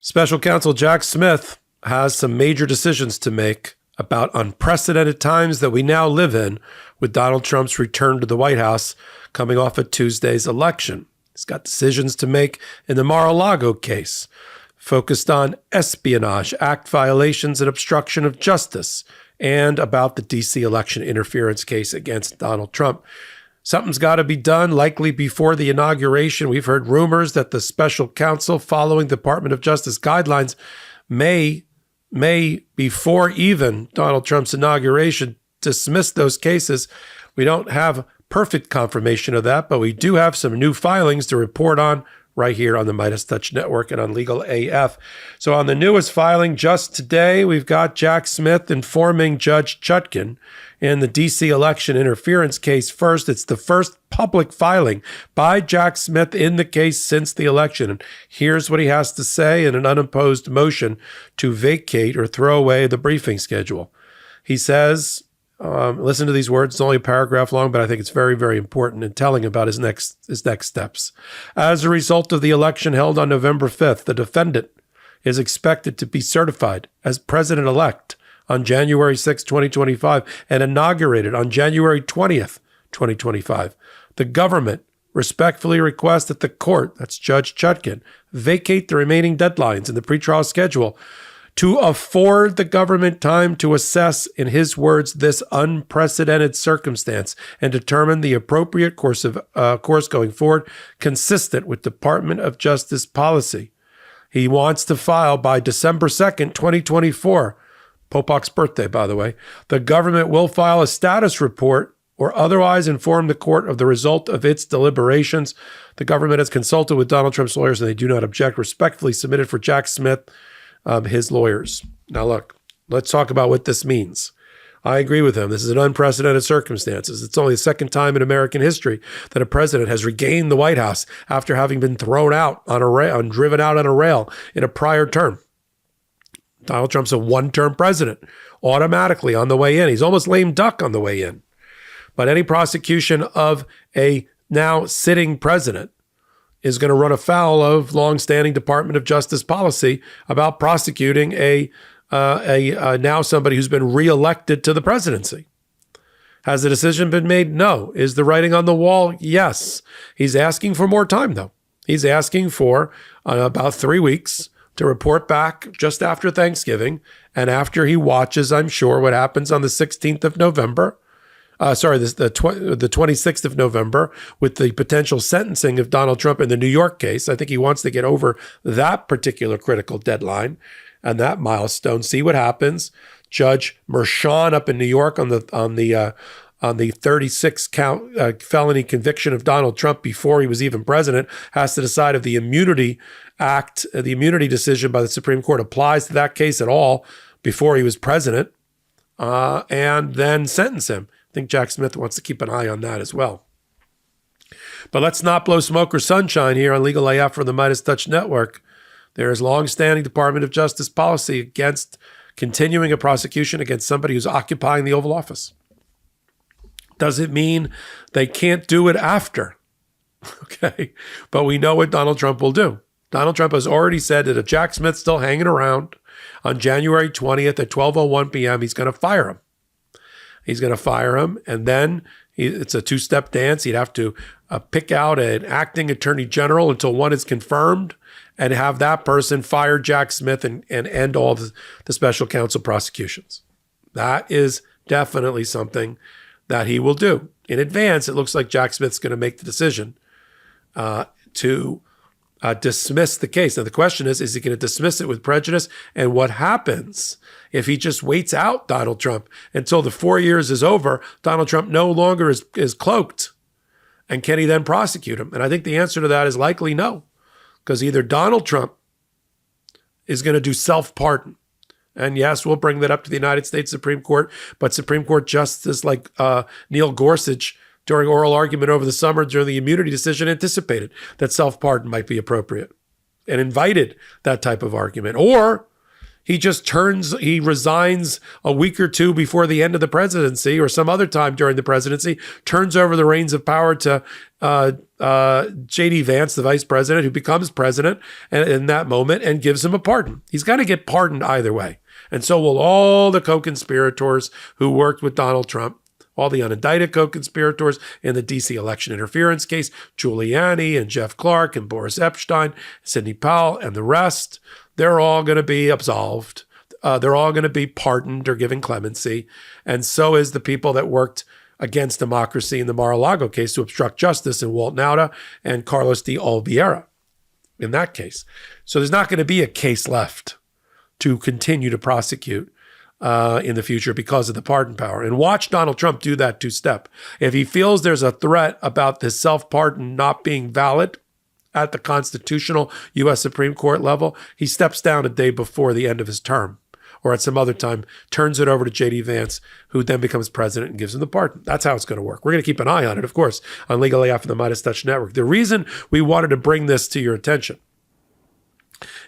Special Counsel Jack Smith has some major decisions to make about unprecedented times that we now live in with Donald Trump's return to the White House coming off of Tuesday's election. He's got decisions to make in the Mar-a-Lago case, focused on Espionage Act violations and obstruction of justice, and about the D.C. election interference case against Donald Trump. Something's got to be done, likely before the inauguration. We've heard rumors that the special counsel, following Department of Justice guidelines, may before even Donald Trump's inauguration, dismiss those cases. We don't have perfect confirmation of that, but we do have some new filings to report on right here on the Midas Touch Network and on Legal AF. So on the newest filing just today, we've got Jack Smith informing Judge Chutkan in the D.C. election interference case first. It's the first public filing by Jack Smith in the case since the election. And here's what he has to say in an unopposed motion to vacate or throw away the briefing schedule. He says, listen to these words. It's only a paragraph long, but I think it's very, very important in telling about his next steps. As a result of the election held on November 5th, the defendant is expected to be certified as president-elect on January 6, 2025, and inaugurated on January 20th, 2025. The government respectfully requests that the court, that's Judge Chutkan, vacate the remaining deadlines in the pretrial schedule to afford the government time to assess, in his words, this unprecedented circumstance and determine the appropriate course going forward, consistent with Department of Justice policy. He wants to file by December 2nd, 2024, Popok's birthday, by the way. The government will file a status report or otherwise inform the court of the result of its deliberations. The government has consulted with Donald Trump's lawyers and they do not object. Respectfully submitted for Jack Smith, his lawyers. Now look, let's talk about what this means. I agree with him. This is an unprecedented circumstances. It's only the second time in American history that a president has regained the White House after having been thrown out on a rail and driven out on a rail in a prior term. Donald Trump's a one-term president, automatically on the way in. He's almost lame duck on the way in. But any prosecution of a now sitting president is going to run afoul of longstanding Department of Justice policy about prosecuting a now somebody who's been reelected to the presidency. Has the decision been made? No. Is the writing on the wall? Yes. He's asking for more time, though. He's asking for about 3 weeks to report back just after Thanksgiving and after he watches, I'm sure, what happens on the 16th of November. The 26th of November with the potential sentencing of Donald Trump in the New York case. I think he wants to get over that particular critical deadline and that milestone. See what happens. Judge Merchan up in New York on the 36 count felony conviction of Donald Trump before he was even president has to decide if the immunity act, the immunity decision by the Supreme Court applies to that case at all before he was president, and then sentence him. I think Jack Smith wants to keep an eye on that as well. But let's not blow smoke or sunshine here on Legal AF from the Midas Touch Network. There is longstanding Department of Justice policy against continuing a prosecution against somebody who's occupying the Oval Office. Does it mean they can't do it after? Okay, but we know what Donald Trump will do. Donald Trump has already said that if Jack Smith's still hanging around on January 20th at 12:01 p.m., he's going to fire him. He's going to fire him, and then it's a two-step dance. He'd have to pick out an acting attorney general until one is confirmed and have that person fire Jack Smith and end all the special counsel prosecutions. That is definitely something that he will do. In advance, it looks like Jack Smith's going to make the decision to dismiss the case. Now, the question is he going to dismiss it with prejudice? And what happens if he just waits out Donald Trump until the 4 years is over? Donald Trump no longer is cloaked. And can he then prosecute him? And I think the answer to that is likely no, because either Donald Trump is going to do self-pardon. And yes, we'll bring that up to the United States Supreme Court, but Supreme Court Justice like Neil Gorsuch during oral argument over the summer during the immunity decision anticipated that self-pardon might be appropriate and invited that type of argument. Or He resigns a week or two before the end of the presidency or some other time during the presidency, turns over the reins of power to J.D. Vance, the vice president, who becomes president in that moment and gives him a pardon. He's going to get pardoned either way. And so will all the co-conspirators who worked with Donald Trump, all the unindicted co-conspirators in the D.C. election interference case, Giuliani and Jeff Clark and Boris Epstein, Sidney Powell, and the rest. They're all going to be absolved. They're all going to be pardoned or given clemency. And so is the people that worked against democracy in the Mar-a-Lago case to obstruct justice in Walt Nauta and Carlos de Oliveira in that case. So there's not going to be a case left to continue to prosecute in the future because of the pardon power. And watch Donald Trump do that two-step. If he feels there's a threat about this self-pardon not being valid at the constitutional U.S. Supreme Court level, he steps down a day before the end of his term or at some other time, turns it over to J.D. Vance, who then becomes president and gives him the pardon. That's how it's going to work. We're going to keep an eye on it, of course, on Legal AF and the Midas Touch Network. The reason we wanted to bring this to your attention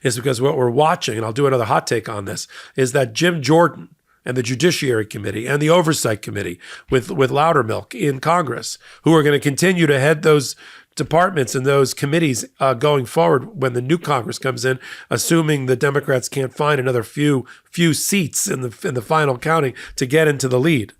is because what we're watching, and I'll do another hot take on this, is that Jim Jordan and the Judiciary Committee and the Oversight Committee with Loudermilk in Congress, who are going to continue to head those departments and those committees going forward when the new Congress comes in, assuming the Democrats can't find another few seats in the final counting to get into the lead.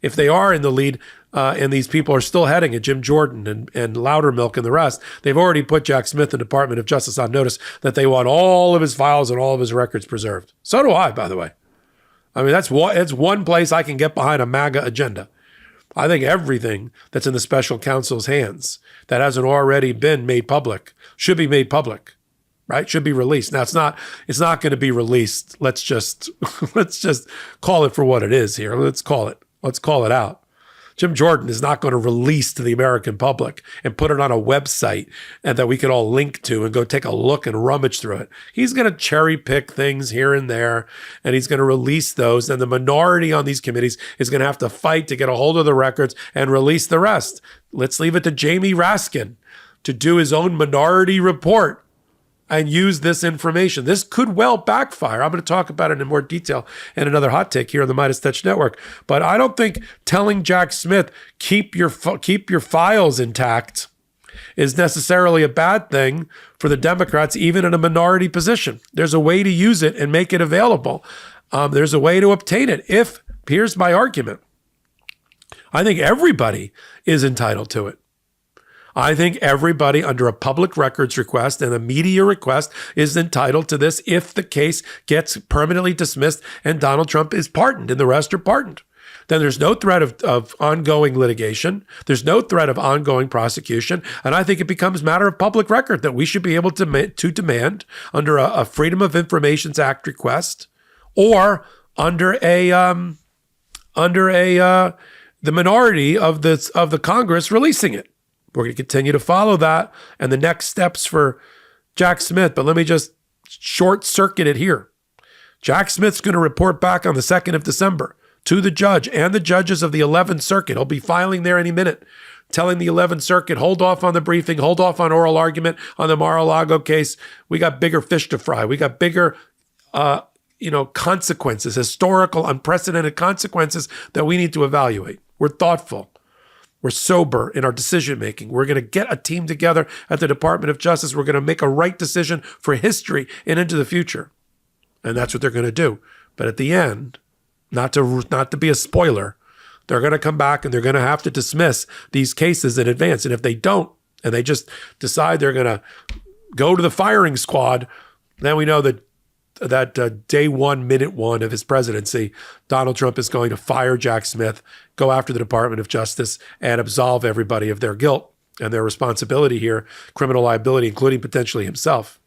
If they are in the lead, and these people are still heading it, Jim Jordan and Loudermilk and the rest, they've already put Jack Smith, the Department of Justice, on notice that they want all of his files and all of his records preserved. So do I, by the way. I mean, it's one place I can get behind a MAGA agenda. I think everything that's in the special counsel's hands that hasn't already been made public should be made public, right? Should be released. Now, it's not going to be released. Let's just call it for what it is here. Let's call it out. Jim Jordan is not going to release to the American public and put it on a website and that we can all link to and go take a look and rummage through it. He's going to cherry pick things here and there, and he's going to release those. And the minority on these committees is going to have to fight to get a hold of the records and release the rest. Let's leave it to Jamie Raskin to do his own minority report and use this information. This could well backfire. I'm going to talk about it in more detail in another hot take here on the Midas Touch Network. But I don't think telling Jack Smith, keep your files intact is necessarily a bad thing for the Democrats, even in a minority position. There's a way to use it and make it available. There's a way to obtain it. Here's my argument. I think everybody is entitled to it. I think everybody under a public records request and a media request is entitled to this if the case gets permanently dismissed and Donald Trump is pardoned and the rest are pardoned. Then there's no threat of ongoing litigation. There's no threat of ongoing prosecution. And I think it becomes matter of public record that we should be able to demand under a Freedom of Information Act request or under the minority of the Congress releasing it. We're going to continue to follow that and the next steps for Jack Smith. But let me just short circuit it here. Jack Smith's going to report back on the 2nd of December to the judge and the judges of the 11th Circuit. He'll be filing there any minute, telling the 11th Circuit, hold off on the briefing, hold off on oral argument on the Mar-a-Lago case. We got bigger fish to fry. We got bigger consequences, historical, unprecedented consequences that we need to evaluate. We're thoughtful. We're sober in our decision-making. We're going to get a team together at the Department of Justice. We're going to make a right decision for history and into the future. And that's what they're going to do. But at the end, not to be a spoiler, they're going to come back and they're going to have to dismiss these cases in advance. And if they don't, and they just decide they're going to go to the firing squad, then we know that day one, minute one of his presidency, Donald Trump is going to fire Jack Smith, go after the Department of Justice, and absolve everybody of their guilt and their responsibility here, criminal liability, including potentially himself.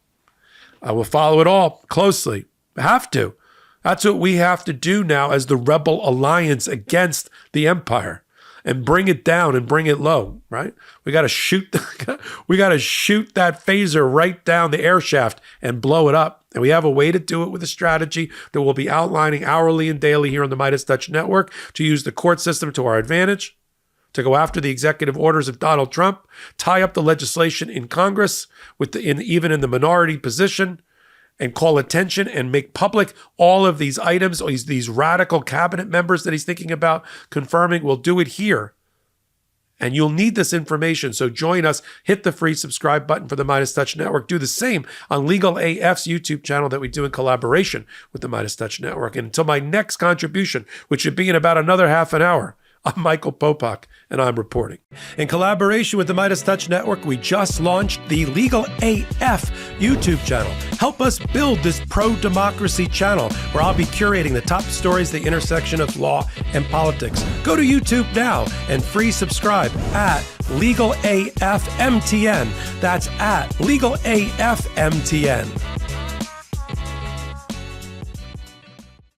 I will follow it all closely. Have to. That's what we have to do now as the rebel alliance against the empire. And bring it down and bring it low, right? We got to shoot that phaser right down the air shaft and blow it up. And we have a way to do it with a strategy that we'll be outlining hourly and daily here on the Midas Touch Network to use the court system to our advantage, to go after the executive orders of Donald Trump, tie up the legislation in Congress even in the minority position, and call attention and make public all of these items, or these radical cabinet members that he's thinking about confirming. We'll do it here. And you'll need this information. So join us. Hit the free subscribe button for the Midas Touch Network. Do the same on Legal AF's YouTube channel that we do in collaboration with the Midas Touch Network. And until my next contribution, which should be in about another half an hour, I'm Michael Popak, and I'm reporting. In collaboration with the Midas Touch Network, we just launched the Legal AF YouTube channel. Help us build this pro-democracy channel where I'll be curating the top stories at the intersection of law and politics. Go to YouTube now and free subscribe at Legal AF MTN. That's at Legal AF MTN.